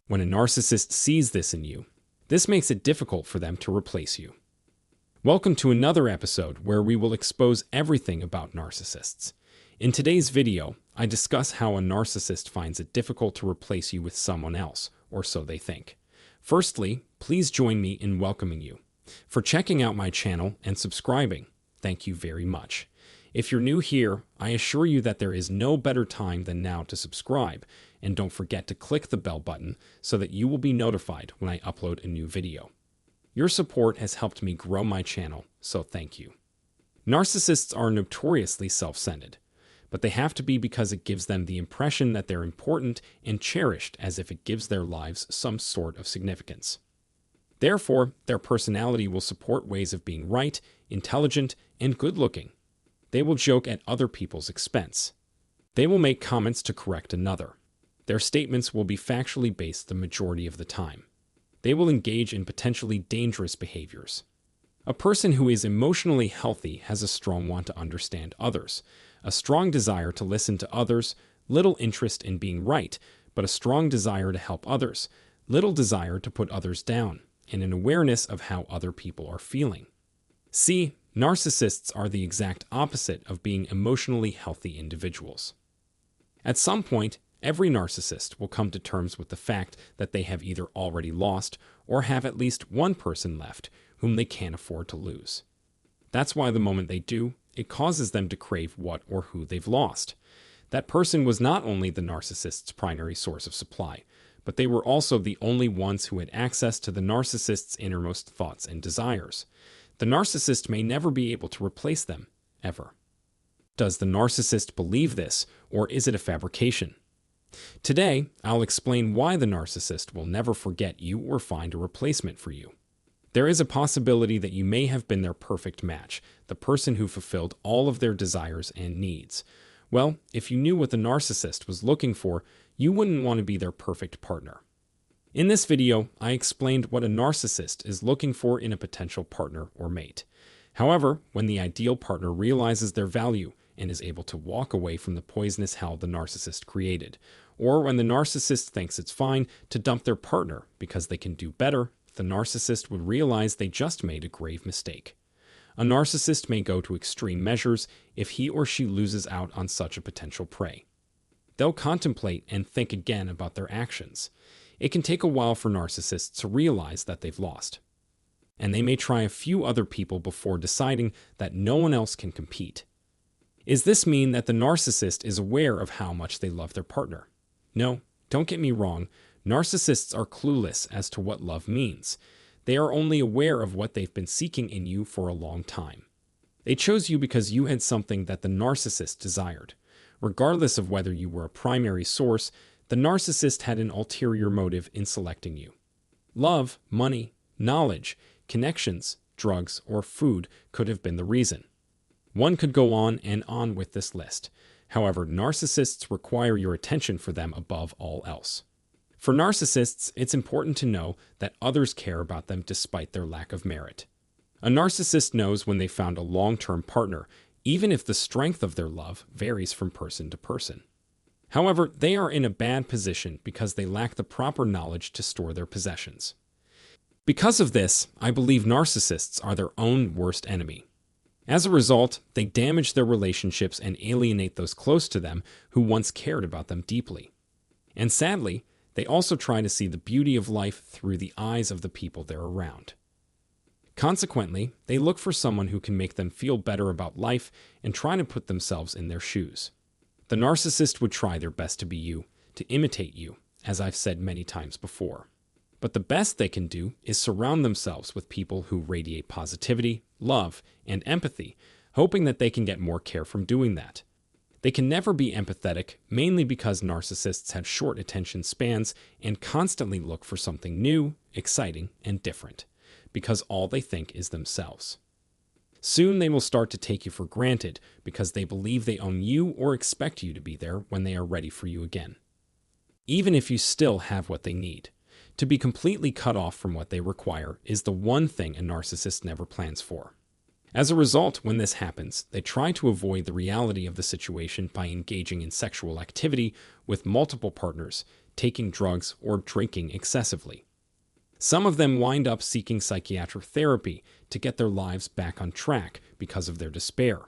When a narcissist sees this in you, this makes it difficult for them to replace you. Welcome to another episode where we will expose everything about narcissists. In today's video, I discuss how a narcissist finds it difficult to replace you with someone else, or so they think. Firstly, please join me in welcoming you. For checking out my channel and subscribing, thank you very much. If you're new here, I assure you that there is no better time than now to subscribe, and don't forget to click the bell button so that you will be notified when I upload a new video. Your support has helped me grow my channel, so thank you. Narcissists are notoriously self-centered, but they have to be because it gives them the impression that they're important and cherished, as if it gives their lives some sort of significance. Therefore, their personality will support ways of being right, intelligent, and good-looking. They will joke at other people's expense. They will make comments to correct another. Their statements will be factually based the majority of the time. They will engage in potentially dangerous behaviors. A person who is emotionally healthy has a strong want to understand others, a strong desire to listen to others, little interest in being right, but a strong desire to help others, little desire to put others down, and an awareness of how other people are feeling. See, narcissists are the exact opposite of being emotionally healthy individuals. At some point, every narcissist will come to terms with the fact that they have either already lost or have at least one person left whom they can't afford to lose. That's why the moment they do, it causes them to crave what or who they've lost. That person was not only the narcissist's primary source of supply, but they were also the only ones who had access to the narcissist's innermost thoughts and desires. The narcissist may never be able to replace them, ever. Does the narcissist believe this, or is it a fabrication? Today, I'll explain why the narcissist will never forget you or find a replacement for you. There is a possibility that you may have been their perfect match, the person who fulfilled all of their desires and needs. Well, if you knew what the narcissist was looking for, you wouldn't want to be their perfect partner. In this video, I explained what a narcissist is looking for in a potential partner or mate. However, when the ideal partner realizes their value and is able to walk away from the poisonous hell the narcissist created, or when the narcissist thinks it's fine to dump their partner because they can do better, the narcissist would realize they just made a grave mistake. A narcissist may go to extreme measures if he or she loses out on such a potential prey. They'll contemplate and think again about their actions. It can take a while for narcissists to realize that they've lost. And they may try a few other people before deciding that no one else can compete. Does this mean that the narcissist is aware of how much they love their partner? No, don't get me wrong. Narcissists are clueless as to what love means. They are only aware of what they've been seeking in you for a long time. They chose you because you had something that the narcissist desired. Regardless of whether you were a primary source, the narcissist had an ulterior motive in selecting you. Love, money, knowledge, connections, drugs, or food could have been the reason. One could go on and on with this list. However, narcissists require your attention for them above all else. For narcissists, it's important to know that others care about them despite their lack of merit. A narcissist knows when they found a long-term partner, even if the strength of their love varies from person to person. However, they are in a bad position because they lack the proper knowledge to store their possessions. Because of this, I believe narcissists are their own worst enemy. As a result, they damage their relationships and alienate those close to them who once cared about them deeply. And sadly, they also try to see the beauty of life through the eyes of the people they're around. Consequently, they look for someone who can make them feel better about life and try to put themselves in their shoes. The narcissist would try their best to be you, to imitate you, as I've said many times before. But the best they can do is surround themselves with people who radiate positivity, love, and empathy, hoping that they can get more care from doing that. They can never be empathetic, mainly because narcissists have short attention spans and constantly look for something new, exciting, and different, because all they think is themselves. Soon they will start to take you for granted because they believe they own you or expect you to be there when they are ready for you again. Even if you still have what they need. To be completely cut off from what they require is the one thing a narcissist never plans for. As a result, when this happens, they try to avoid the reality of the situation by engaging in sexual activity with multiple partners, taking drugs, or drinking excessively. Some of them wind up seeking psychiatric therapy to get their lives back on track because of their despair.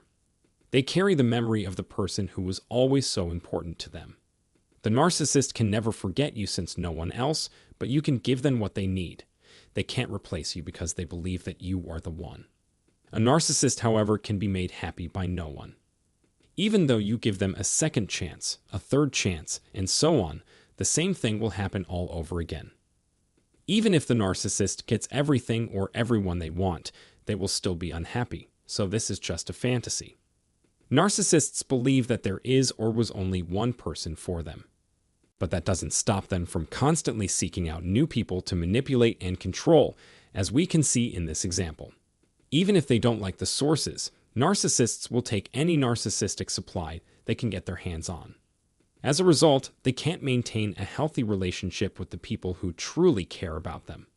They carry the memory of the person who was always so important to them. The narcissist can never forget you since no one else, but you can give them what they need. They can't replace you because they believe that you are the one. A narcissist, however, can be made happy by no one. Even though you give them a second chance, a third chance, and so on, the same thing will happen all over again. Even if the narcissist gets everything or everyone they want, they will still be unhappy, so this is just a fantasy. Narcissists believe that there is or was only one person for them. But that doesn't stop them from constantly seeking out new people to manipulate and control, as we can see in this example. Even if they don't like the sources, narcissists will take any narcissistic supply they can get their hands on. As a result, they can't maintain a healthy relationship with the people who truly care about them.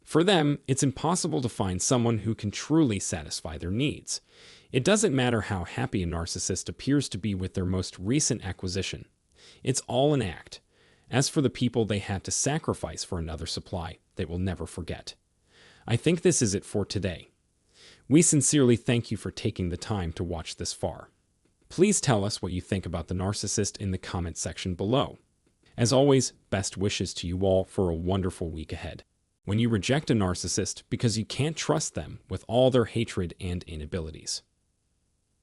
For them, it's impossible to find someone who can truly satisfy their needs. It doesn't matter how happy a narcissist appears to be with their most recent acquisition. It's all an act. As for the people they had to sacrifice for another supply, they will never forget. I think this is it for today. We sincerely thank you for taking the time to watch this far. Please tell us what you think about the narcissist in the comment section below. As always, best wishes to you all for a wonderful week ahead. When you reject a narcissist because you can't trust them with all their hatred and inabilities.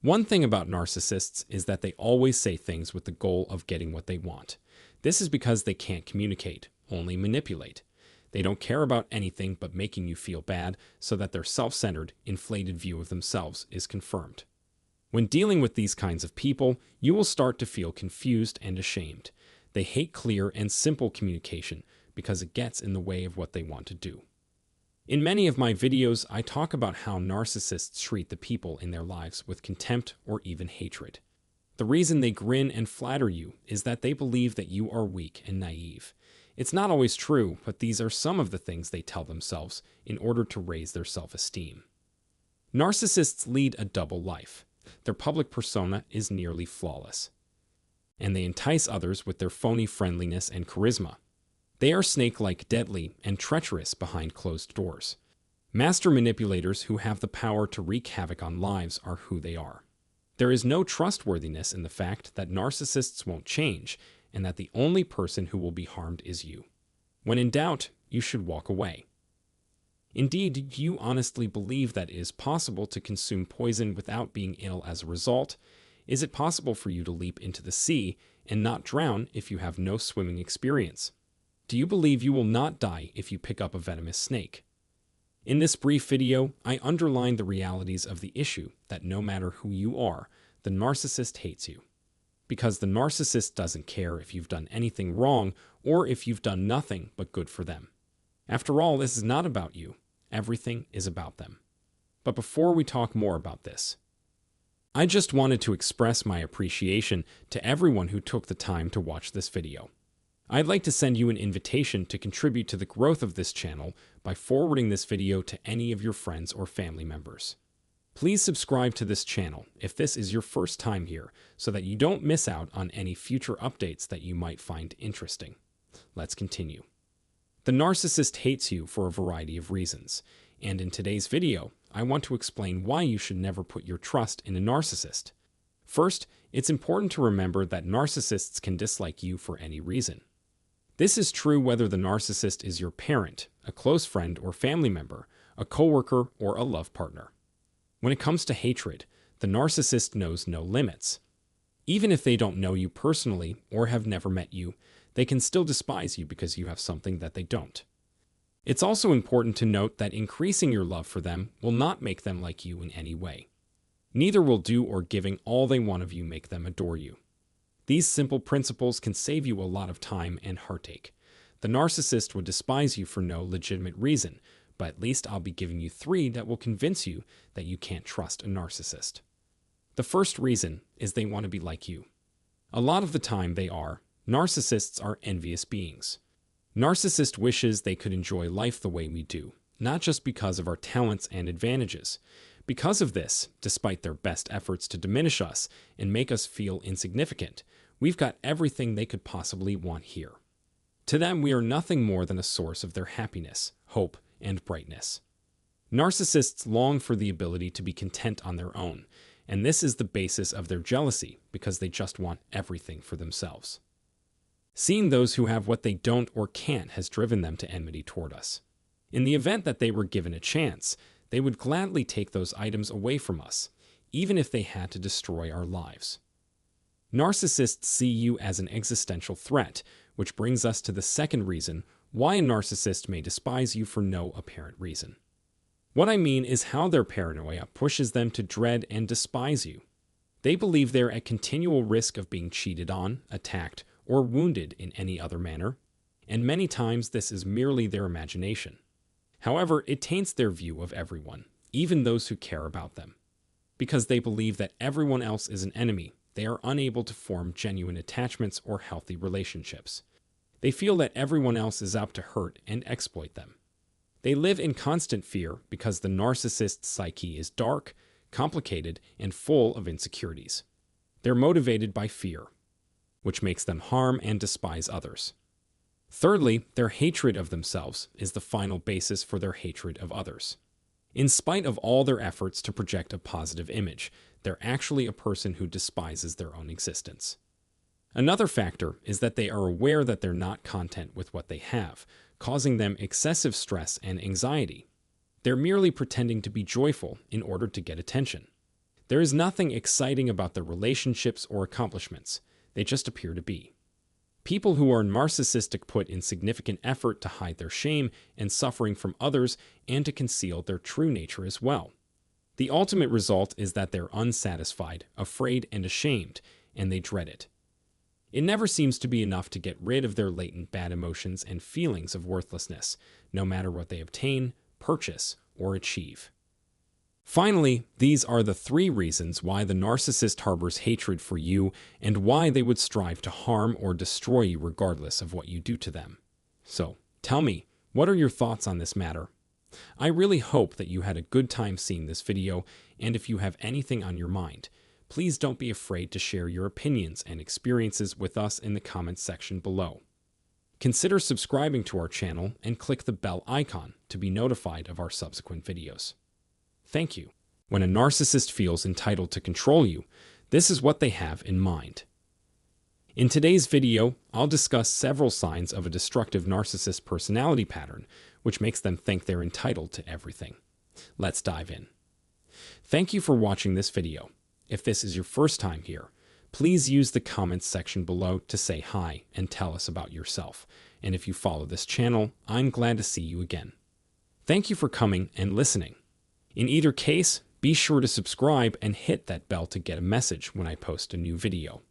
One thing about narcissists is that they always say things with the goal of getting what they want. This is because they can't communicate, only manipulate. They don't care about anything but making you feel bad so that their self-centered, inflated view of themselves is confirmed. When dealing with these kinds of people, you will start to feel confused and ashamed. They hate clear and simple communication because it gets in the way of what they want to do. In many of my videos, I talk about how narcissists treat the people in their lives with contempt or even hatred. The reason they grin and flatter you is that they believe that you are weak and naive. It's not always true, but these are some of the things they tell themselves in order to raise their self-esteem. Narcissists lead a double life. Their public persona is nearly flawless, and they entice others with their phony friendliness and charisma. They are snake-like, deadly, and treacherous behind closed doors. Master manipulators who have the power to wreak havoc on lives are who they are. There is no trustworthiness in the fact that narcissists won't change, and that the only person who will be harmed is you. When in doubt, you should walk away. Indeed, do you honestly believe that it is possible to consume poison without being ill as a result? Is it possible for you to leap into the sea and not drown if you have no swimming experience? Do you believe you will not die if you pick up a venomous snake? In this brief video, I underline the realities of the issue that no matter who you are, the narcissist hates you. Because the narcissist doesn't care if you've done anything wrong or if you've done nothing but good for them. After all, this is not about you. Everything is about them. But before we talk more about this, I just wanted to express my appreciation to everyone who took the time to watch this video. I'd like to send you an invitation to contribute to the growth of this channel by forwarding this video to any of your friends or family members. Please subscribe to this channel if this is your first time here so that you don't miss out on any future updates that you might find interesting. Let's continue. The narcissist hates you for a variety of reasons, and in today's video, I want to explain why you should never put your trust in a narcissist. First, it's important to remember that narcissists can dislike you for any reason. This is true whether the narcissist is your parent, a close friend or family member, a coworker, or a love partner. When it comes to hatred, the narcissist knows no limits. Even if they don't know you personally or have never met you, they can still despise you because you have something that they don't. It's also important to note that increasing your love for them will not make them like you in any way. Neither will do or giving all they want of you make them adore you. These simple principles can save you a lot of time and heartache. The narcissist would despise you for no legitimate reason, but at least I'll be giving you 3 that will convince you that you can't trust a narcissist. The first reason is they want to be like you. A lot of the time they are. Narcissists are envious beings. Narcissist wishes they could enjoy life the way we do, not just because of our talents and advantages. Because of this, despite their best efforts to diminish us and make us feel insignificant, we've got everything they could possibly want here. To them, we are nothing more than a source of their happiness, hope, and brightness. Narcissists long for the ability to be content on their own, and this is the basis of their jealousy because they just want everything for themselves. Seeing those who have what they don't or can't has driven them to enmity toward us. In the event that they were given a chance, they would gladly take those items away from us, even if they had to destroy our lives. Narcissists see you as an existential threat, which brings us to the second reason why a narcissist may despise you for no apparent reason. What I mean is how their paranoia pushes them to dread and despise you. They believe they're at continual risk of being cheated on, attacked, or wounded in any other manner, and many times this is merely their imagination. However, it taints their view of everyone, even those who care about them. Because they believe that everyone else is an enemy, they are unable to form genuine attachments or healthy relationships. They feel that everyone else is out to hurt and exploit them. They live in constant fear because the narcissist's psyche is dark, complicated, and full of insecurities. They're motivated by fear, which makes them harm and despise others. Thirdly, their hatred of themselves is the final basis for their hatred of others. In spite of all their efforts to project a positive image, they're actually a person who despises their own existence. Another factor is that they are aware that they're not content with what they have, causing them excessive stress and anxiety. They're merely pretending to be joyful in order to get attention. There is nothing exciting about their relationships or accomplishments. They just appear to be. People who are narcissistic put in significant effort to hide their shame and suffering from others and to conceal their true nature as well. The ultimate result is that they're unsatisfied, afraid, and ashamed, and they dread it. It never seems to be enough to get rid of their latent bad emotions and feelings of worthlessness, no matter what they obtain, purchase, or achieve. Finally, these are the three reasons why the narcissist harbors hatred for you and why they would strive to harm or destroy you regardless of what you do to them. So, tell me, what are your thoughts on this matter? I really hope that you had a good time seeing this video, and if you have anything on your mind, please don't be afraid to share your opinions and experiences with us in the comments section below. Consider subscribing to our channel and click the bell icon to be notified of our subsequent videos. Thank you. When a narcissist feels entitled to control you, this is what they have in mind. In today's video, I'll discuss several signs of a destructive narcissist personality pattern, which makes them think they're entitled to everything. Let's dive in. Thank you for watching this video. If this is your first time here, please use the comments section below to say hi and tell us about yourself. And if you follow this channel, I'm glad to see you again. Thank you for coming and listening. In either case, be sure to subscribe and hit that bell to get a message when I post a new video.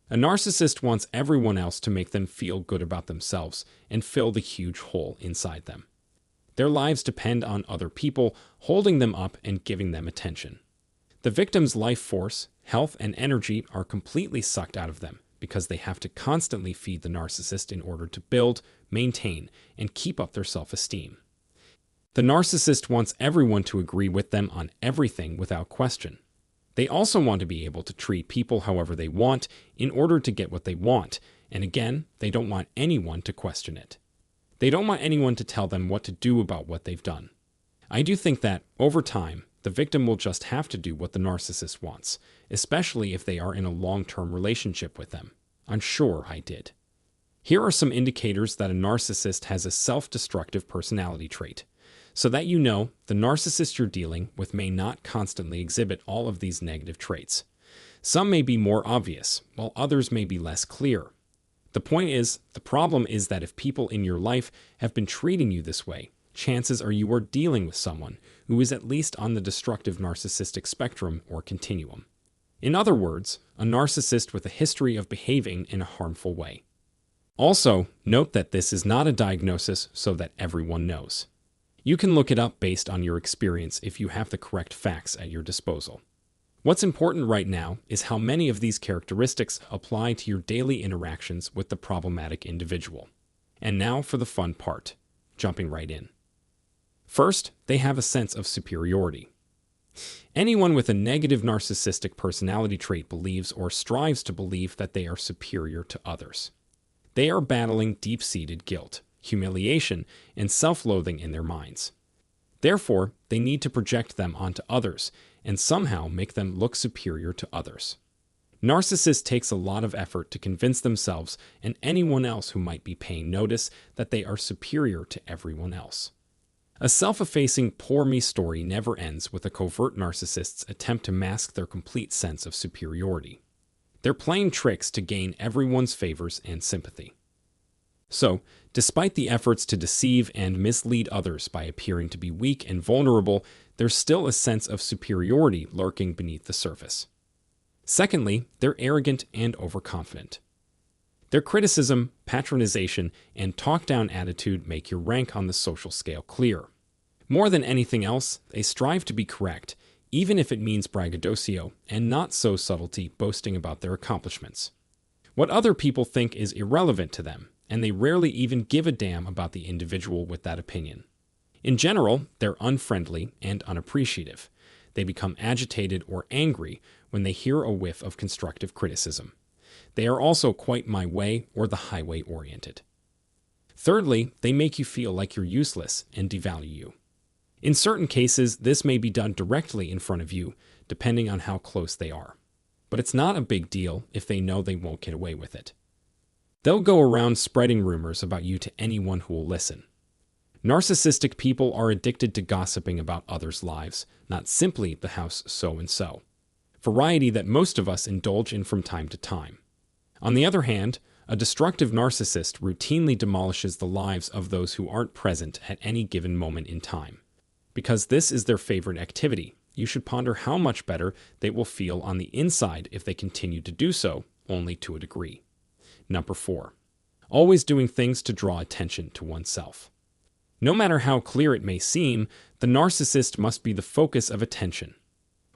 A narcissist wants everyone else to make them feel good about themselves and fill the huge hole inside them. Their lives depend on other people holding them up and giving them attention. The victim's life force, health, and energy are completely sucked out of them because they have to constantly feed the narcissist in order to build, maintain, and keep up their self-esteem. The narcissist wants everyone to agree with them on everything without question. They also want to be able to treat people however they want in order to get what they want, and again, they don't want anyone to question it. They don't want anyone to tell them what to do about what they've done. I do think that, over time, the victim will just have to do what the narcissist wants, especially if they are in a long-term relationship with them. I'm sure I did. Here are some indicators that a narcissist has a self-destructive personality trait. So that you know, the narcissist you're dealing with may not constantly exhibit all of these negative traits. Some may be more obvious, while others may be less clear. The point is, the problem is that if people in your life have been treating you this way, chances are you are dealing with someone who is at least on the destructive narcissistic spectrum or continuum. In other words, a narcissist with a history of behaving in a harmful way. Also, note that this is not a diagnosis so that everyone knows. You can look it up based on your experience if you have the correct facts at your disposal. What's important right now is how many of these characteristics apply to your daily interactions with the problematic individual. And now for the fun part, jumping right in. First, they have a sense of superiority. Anyone with a negative narcissistic personality trait believes or strives to believe that they are superior to others. They are battling deep-seated guilt, humiliation, and self-loathing in their minds. Therefore, they need to project them onto others and somehow make them look superior to others. Narcissist takes a lot of effort to convince themselves and anyone else who might be paying notice that they are superior to everyone else. A self-effacing poor me story never ends with a covert narcissist's attempt to mask their complete sense of superiority. They're playing tricks to gain everyone's favors and sympathy. So, despite the efforts to deceive and mislead others by appearing to be weak and vulnerable, there's still a sense of superiority lurking beneath the surface. Secondly, they're arrogant and overconfident. Their criticism, patronization, and talk-down attitude make your rank on the social scale clear. More than anything else, they strive to be correct, even if it means braggadocio and not so subtlety boasting about their accomplishments. What other people think is irrelevant to them, and they rarely even give a damn about the individual with that opinion. In general, they're unfriendly and unappreciative. They become agitated or angry when they hear a whiff of constructive criticism. They are also quite my way or the highway oriented. Thirdly, they make you feel like you're useless and devalue you. In certain cases, this may be done directly in front of you, depending on how close they are. But it's not a big deal if they know they won't get away with it. They'll go around spreading rumors about you to anyone who will listen. Narcissistic people are addicted to gossiping about others' lives, not simply the house so-and-so. Variety that most of us indulge in from time to time. On the other hand, a destructive narcissist routinely demolishes the lives of those who aren't present at any given moment in time. Because this is their favorite activity, you should ponder how much better they will feel on the inside if they continue to do so, only to a degree. Number 4. Always doing things to draw attention to oneself. No matter how clear it may seem, the narcissist must be the focus of attention.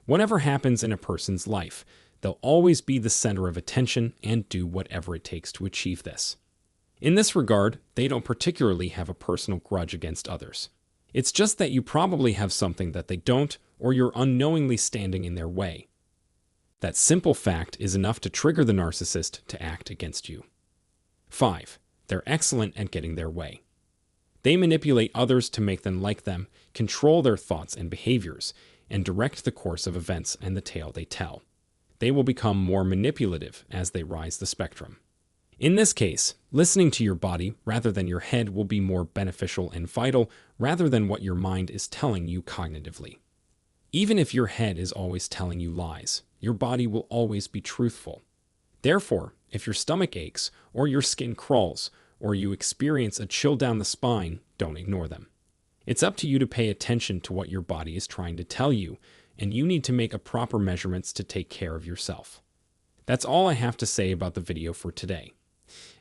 Whatever happens in a person's life, they'll always be the center of attention and do whatever it takes to achieve this. In this regard, they don't particularly have a personal grudge against others. It's just that you probably have something that they don't, or you're unknowingly standing in their way. That simple fact is enough to trigger the narcissist to act against you. 5. They're excellent at getting their way. They manipulate others to make them like them, control their thoughts and behaviors, and direct the course of events and the tale they tell. They will become more manipulative as they rise the spectrum. In this case, listening to your body rather than your head will be more beneficial and vital rather than what your mind is telling you cognitively. Even if your head is always telling you lies, your body will always be truthful. Therefore, if your stomach aches, or your skin crawls, or you experience a chill down the spine, don't ignore them. It's up to you to pay attention to what your body is trying to tell you, and you need to make a proper measurements to take care of yourself. That's all I have to say about the video for today.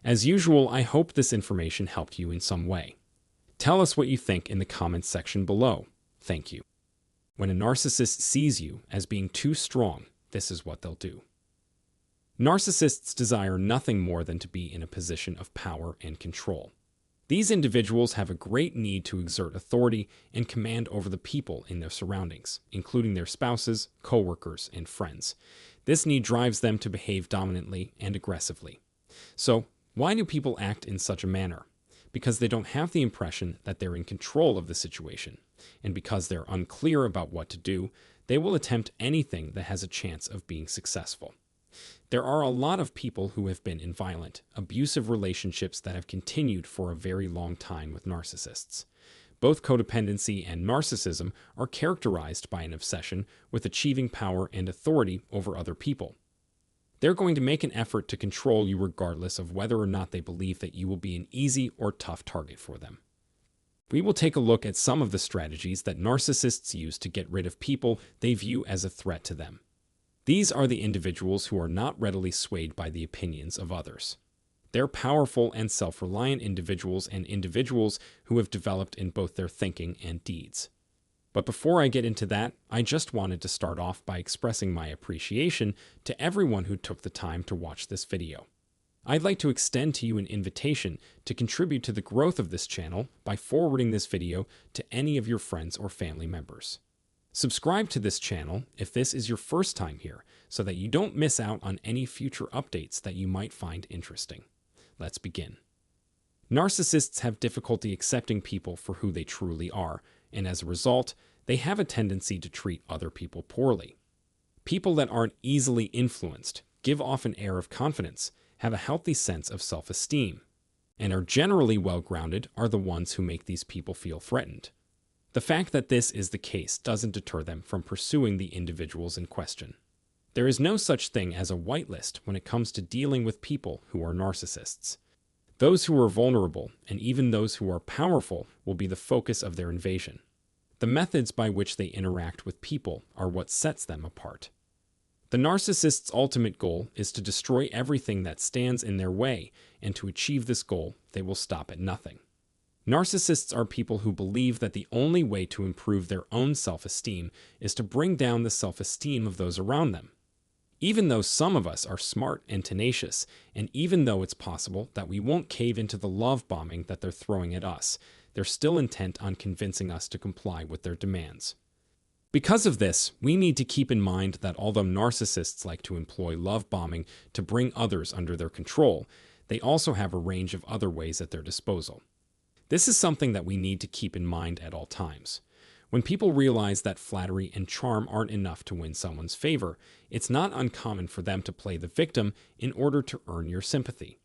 As usual, I hope this information helped you in some way. Tell us what you think in the comments section below. Thank you. When a narcissist sees you as being too strong, this is what they'll do. Narcissists desire nothing more than to be in a position of power and control. These individuals have a great need to exert authority and command over the people in their surroundings, including their spouses, co-workers, and friends. This need drives them to behave dominantly and aggressively. So, why do people act in such a manner? Because they don't have the impression that they're in control of the situation, and because they're unclear about what to do, they will attempt anything that has a chance of being successful. There are a lot of people who have been in violent, abusive relationships that have continued for a very long time with narcissists. Both codependency and narcissism are characterized by an obsession with achieving power and authority over other people. They're going to make an effort to control you regardless of whether or not they believe that you will be an easy or tough target for them. We will take a look at some of the strategies that narcissists use to get rid of people they view as a threat to them. These are the individuals who are not readily swayed by the opinions of others. They're powerful and self-reliant individuals and individuals who have developed in both their thinking and deeds. But before I get into that, I just wanted to start off by expressing my appreciation to everyone who took the time to watch this video. I'd like to extend to you an invitation to contribute to the growth of this channel by forwarding this video to any of your friends or family members. Subscribe to this channel if this is your first time here, so that you don't miss out on any future updates that you might find interesting. let's begin. Narcissists have difficulty accepting people for who they truly are, and as a result, they have a tendency to treat other people poorly. People that aren't easily influenced, give off an air of confidence, have a healthy sense of self-esteem, and are generally well-grounded are the ones who make these people feel threatened. The fact that this is the case doesn't deter them from pursuing the individuals in question. There is no such thing as a whitelist when it comes to dealing with people who are narcissists. Those who are vulnerable, and even those who are powerful, will be the focus of their invasion. The methods by which they interact with people are what sets them apart. The narcissist's ultimate goal is to destroy everything that stands in their way, and to achieve this goal, they will stop at nothing. Narcissists are people who believe that the only way to improve their own self-esteem is to bring down the self-esteem of those around them. Even though some of us are smart and tenacious, and even though it's possible that we won't cave into the love bombing that they're throwing at us, they're still intent on convincing us to comply with their demands. Because of this, we need to keep in mind that although narcissists like to employ love bombing to bring others under their control, they also have a range of other ways at their disposal. This is something that we need to keep in mind at all times. When people realize that flattery and charm aren't enough to win someone's favor, it's not uncommon for them to play the victim in order to earn your sympathy.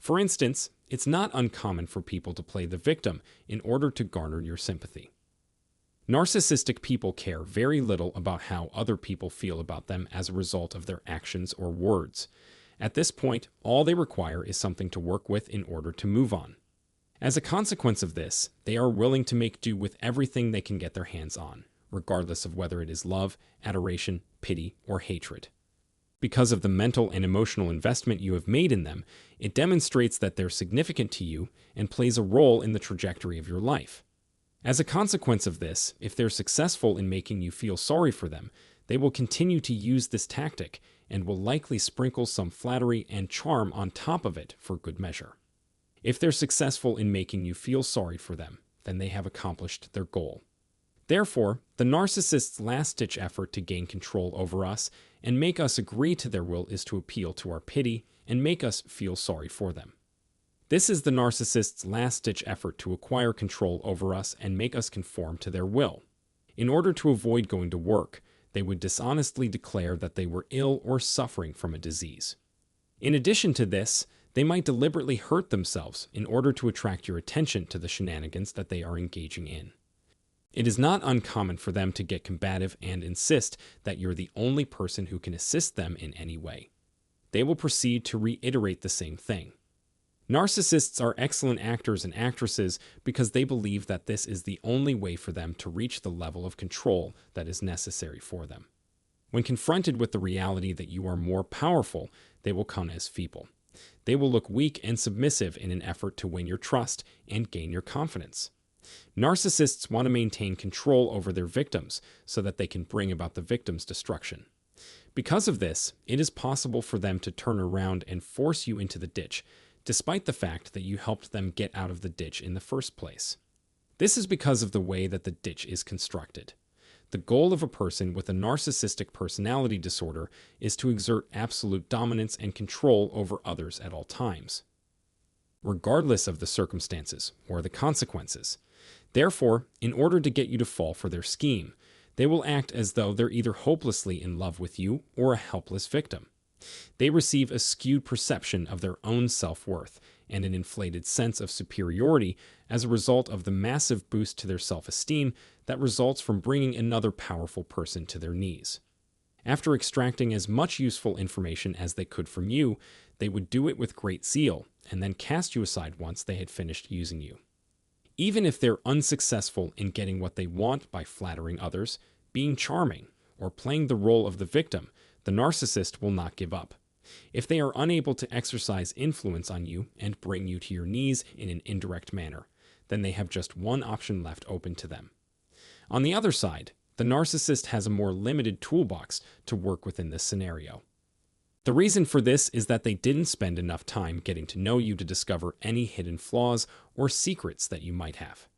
For instance, it's not uncommon for people to play the victim in order to garner your sympathy. Narcissistic people care very little about how other people feel about them as a result of their actions or words. At this point, all they require is something to work with in order to move on. As a consequence of this, they are willing to make do with everything they can get their hands on, regardless of whether it is love, adoration, pity, or hatred. Because of the mental and emotional investment you have made in them, it demonstrates that they're significant to you and plays a role in the trajectory of your life. As a consequence of this, if they're successful in making you feel sorry for them, they will continue to use this tactic and will likely sprinkle some flattery and charm on top of it for good measure. If they're successful in making you feel sorry for them, then they have accomplished their goal. Therefore, the narcissist's last-ditch effort to gain control over us and make us agree to their will is to appeal to our pity and make us feel sorry for them. This is the narcissist's last-ditch effort to acquire control over us and make us conform to their will. In order to avoid going to work, they would dishonestly declare that they were ill or suffering from a disease. In addition to this, they might deliberately hurt themselves in order to attract your attention to the shenanigans that they are engaging in. It is not uncommon for them to get combative and insist that you're the only person who can assist them in any way. They will proceed to reiterate the same thing. Narcissists are excellent actors and actresses because they believe that this is the only way for them to reach the level of control that is necessary for them. When confronted with the reality that you are more powerful, they will come as feeble. They will look weak and submissive in an effort to win your trust and gain your confidence. Narcissists want to maintain control over their victims so that they can bring about the victim's destruction. Because of this, it is possible for them to turn around and force you into the ditch, despite the fact that you helped them get out of the ditch in the first place. This is because of the way that the ditch is constructed. The goal of a person with a narcissistic personality disorder is to exert absolute dominance and control over others at all times, regardless of the circumstances or the consequences. Therefore, in order to get you to fall for their scheme, they will act as though they're either hopelessly in love with you or a helpless victim. They receive a skewed perception of their own self-worth and an inflated sense of superiority as a result of the massive boost to their self-esteem that results from bringing another powerful person to their knees. After extracting as much useful information as they could from you, they would do it with great zeal and then cast you aside once they had finished using you. Even if they're unsuccessful in getting what they want by flattering others, being charming, or playing the role of the victim, the narcissist will not give up. If they are unable to exercise influence on you and bring you to your knees in an indirect manner, then they have just one option left open to them. On the other side, the narcissist has a more limited toolbox to work within this scenario. The reason for this is that they didn't spend enough time getting to know you to discover any hidden flaws or secrets that you might have.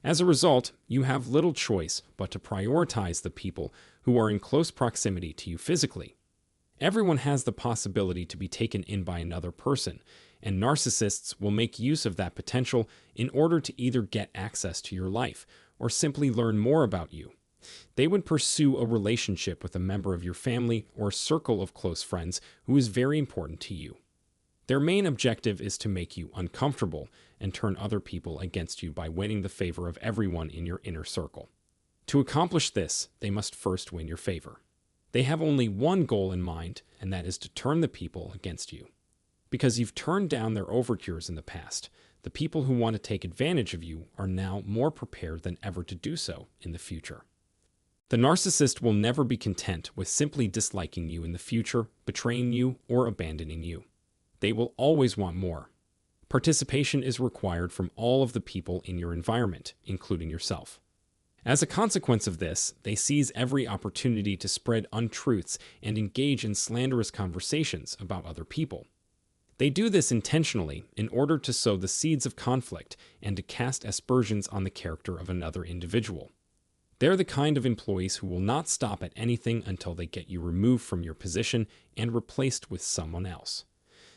As a result, you have little choice but to prioritize the people who are in close proximity to you physically. Everyone has the possibility to be taken in by another person, and narcissists will make use of that potential in order to either get access to your life or simply learn more about you. They would pursue a relationship with a member of your family or circle of close friends who is very important to you. Their main objective is to make you uncomfortable and turn other people against you by winning the favor of everyone in your inner circle. To accomplish this, they must first win your favor. They have only one goal in mind, and that is to turn the people against you. Because you've turned down their overtures in the past, the people who want to take advantage of you are now more prepared than ever to do so in the future. The narcissist will never be content with simply disliking you in the future, betraying you, or abandoning you. They will always want more. Participation is required from all of the people in your environment, including yourself. As a consequence of this, they seize every opportunity to spread untruths and engage in slanderous conversations about other people. They do this intentionally in order to sow the seeds of conflict and to cast aspersions on the character of another individual. They're the kind of employees who will not stop at anything until they get you removed from your position and replaced with someone else.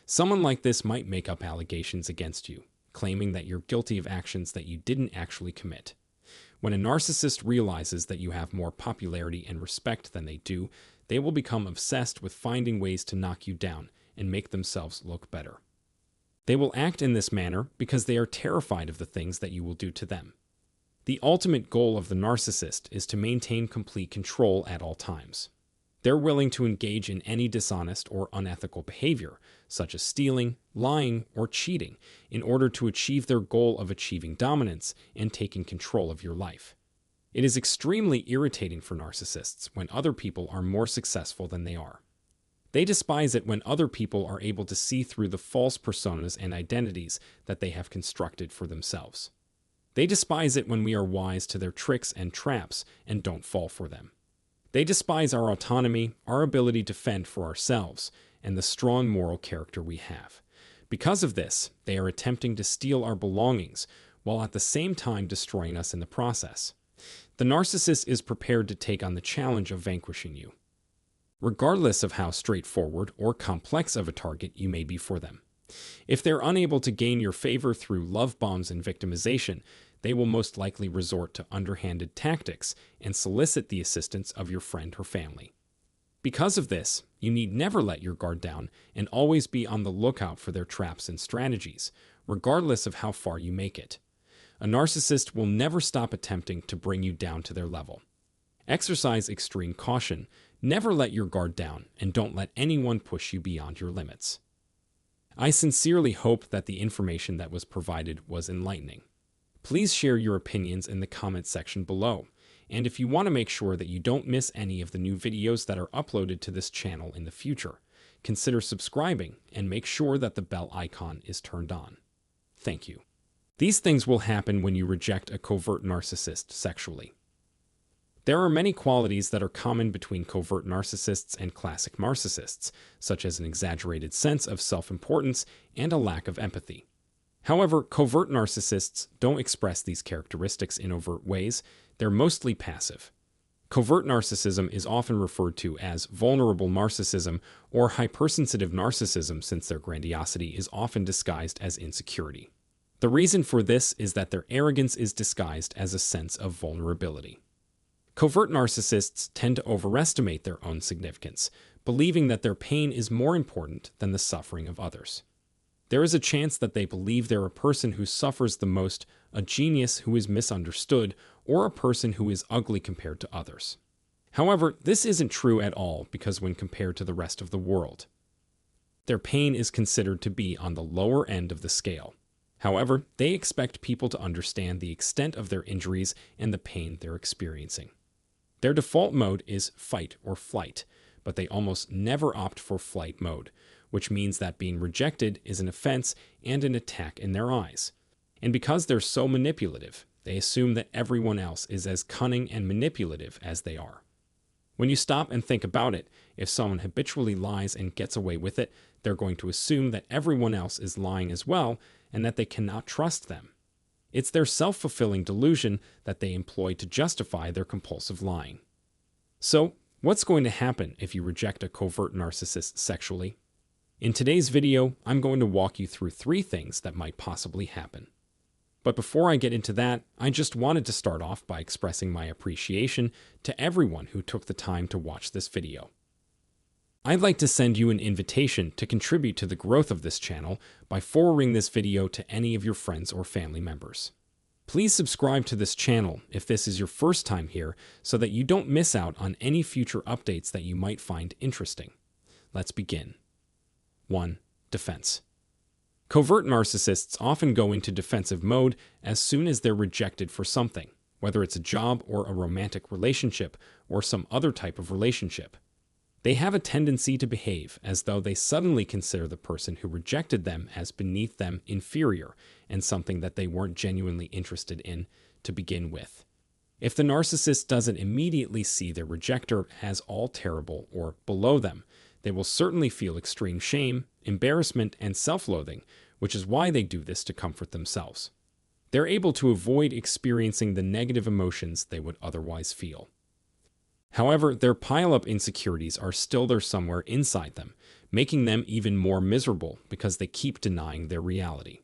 Someone like this might make up allegations against you, claiming that you're guilty of actions that you didn't actually commit. When a narcissist realizes that you have more popularity and respect than they do, they will become obsessed with finding ways to knock you down and make themselves look better. They will act in this manner because they are terrified of the things that you will do to them. The ultimate goal of the narcissist is to maintain complete control at all times. They're willing to engage in any dishonest or unethical behavior, such as stealing, lying, or cheating, in order to achieve their goal of achieving dominance and taking control of your life. It is extremely irritating for narcissists when other people are more successful than they are. They despise it when other people are able to see through the false personas and identities that they have constructed for themselves. They despise it when we are wise to their tricks and traps and don't fall for them. They despise our autonomy, our ability to fend for ourselves, and the strong moral character we have. Because of this, they are attempting to steal our belongings, while at the same time destroying us in the process. The narcissist is prepared to take on the challenge of vanquishing you, regardless of how straightforward or complex of a target you may be for them. If they're unable to gain your favor through love bombs and victimization, they will most likely resort to underhanded tactics and solicit the assistance of your friend or family. Because of this, you need never let your guard down and always be on the lookout for their traps and strategies, regardless of how far you make it. A narcissist will never stop attempting to bring you down to their level. Exercise extreme caution, never let your guard down, and don't let anyone push you beyond your limits. I sincerely hope that the information that was provided was enlightening. Please share your opinions in the comment section below, and if you want to make sure that you don't miss any of the new videos that are uploaded to this channel in the future, consider subscribing and make sure that the bell icon is turned on. Thank you. These things will happen when you reject a covert narcissist sexually. There are many qualities that are common between covert narcissists and classic narcissists, such as an exaggerated sense of self-importance and a lack of empathy. However, covert narcissists don't express these characteristics in overt ways. They're mostly passive. Covert narcissism is often referred to as vulnerable narcissism or hypersensitive narcissism, since their grandiosity is often disguised as insecurity. The reason for this is that their arrogance is disguised as a sense of vulnerability. Covert narcissists tend to overestimate their own significance, believing that their pain is more important than the suffering of others. There is a chance that they believe they're a person who suffers the most, a genius who is misunderstood, or a person who is ugly compared to others. However, this isn't true at all, because when compared to the rest of the world, their pain is considered to be on the lower end of the scale. However, they expect people to understand the extent of their injuries and the pain they're experiencing. Their default mode is fight or flight, but they almost never opt for flight mode, which means that being rejected is an offense and an attack in their eyes. And because they're so manipulative, they assume that everyone else is as cunning and manipulative as they are. When you stop and think about it, if someone habitually lies and gets away with it, they're going to assume that everyone else is lying as well and that they cannot trust them. It's their self-fulfilling delusion that they employ to justify their compulsive lying. So, what's going to happen if you reject a covert narcissist sexually? In today's video, I'm going to walk you through 3 things that might possibly happen. But before I get into that, I just wanted to start off by expressing my appreciation to everyone who took the time to watch this video. I'd like to send you an invitation to contribute to the growth of this channel by forwarding this video to any of your friends or family members. Please subscribe to this channel if this is your first time here so that you don't miss out on any future updates that you might find interesting. Let's begin. 1. Defense. Covert narcissists often go into defensive mode as soon as they're rejected for something, whether it's a job or a romantic relationship or some other type of relationship. They have a tendency to behave as though they suddenly consider the person who rejected them as beneath them, inferior, and something that they weren't genuinely interested in to begin with. If the narcissist doesn't immediately see their rejector as all terrible or below them, they will certainly feel extreme shame, embarrassment, and self-loathing, which is why they do this to comfort themselves. They're able to avoid experiencing the negative emotions they would otherwise feel. However, their pile-up insecurities are still there somewhere inside them, making them even more miserable because they keep denying their reality.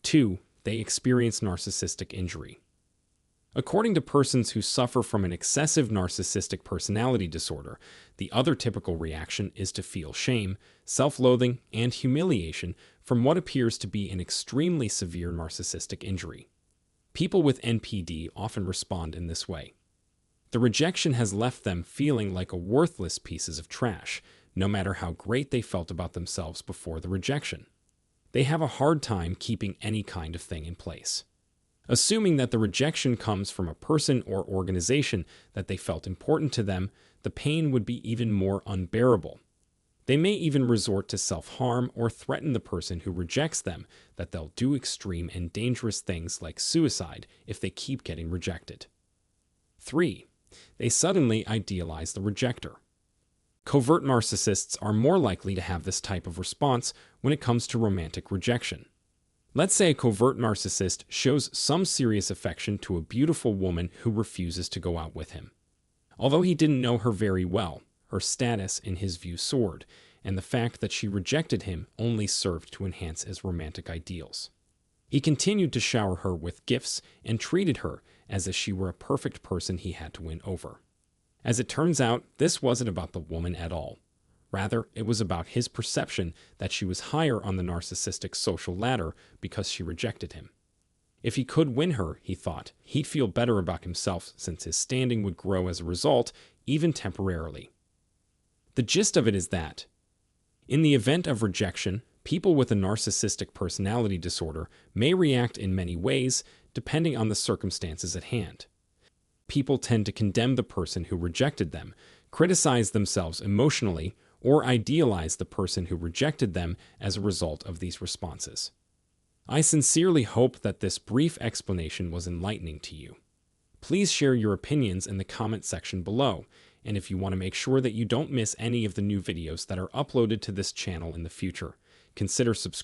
2. They experience narcissistic injury. According to persons who suffer from an excessive narcissistic personality disorder, the other typical reaction is to feel shame, self-loathing, and humiliation from what appears to be an extremely severe narcissistic injury. People with NPD often respond in this way. The rejection has left them feeling like a worthless pieces of trash, no matter how great they felt about themselves before the rejection. They have a hard time keeping any kind of thing in place. Assuming that the rejection comes from a person or organization that they felt important to them, the pain would be even more unbearable. They may even resort to self-harm or threaten the person who rejects them that they'll do extreme and dangerous things like suicide if they keep getting rejected. 3. They suddenly idealize the rejector. Covert narcissists are more likely to have this type of response when it comes to romantic rejection. Let's say a covert narcissist shows some serious affection to a beautiful woman who refuses to go out with him. Although he didn't know her very well, her status in his view soared, and the fact that she rejected him only served to enhance his romantic ideals. He continued to shower her with gifts and treated her as if she were a perfect person he had to win over. As it turns out, this wasn't about the woman at all. Rather, it was about his perception that she was higher on the narcissistic social ladder because she rejected him. If he could win her, he thought, he'd feel better about himself since his standing would grow as a result, even temporarily. The gist of it is that, in the event of rejection, people with a narcissistic personality disorder may react in many ways depending on the circumstances at hand. People tend to condemn the person who rejected them, criticize themselves emotionally, or idealize the person who rejected them as a result of these responses. I sincerely hope that this brief explanation was enlightening to you. Please share your opinions in the comment section below, and if you want to make sure that you don't miss any of the new videos that are uploaded to this channel in the future, consider subscribing.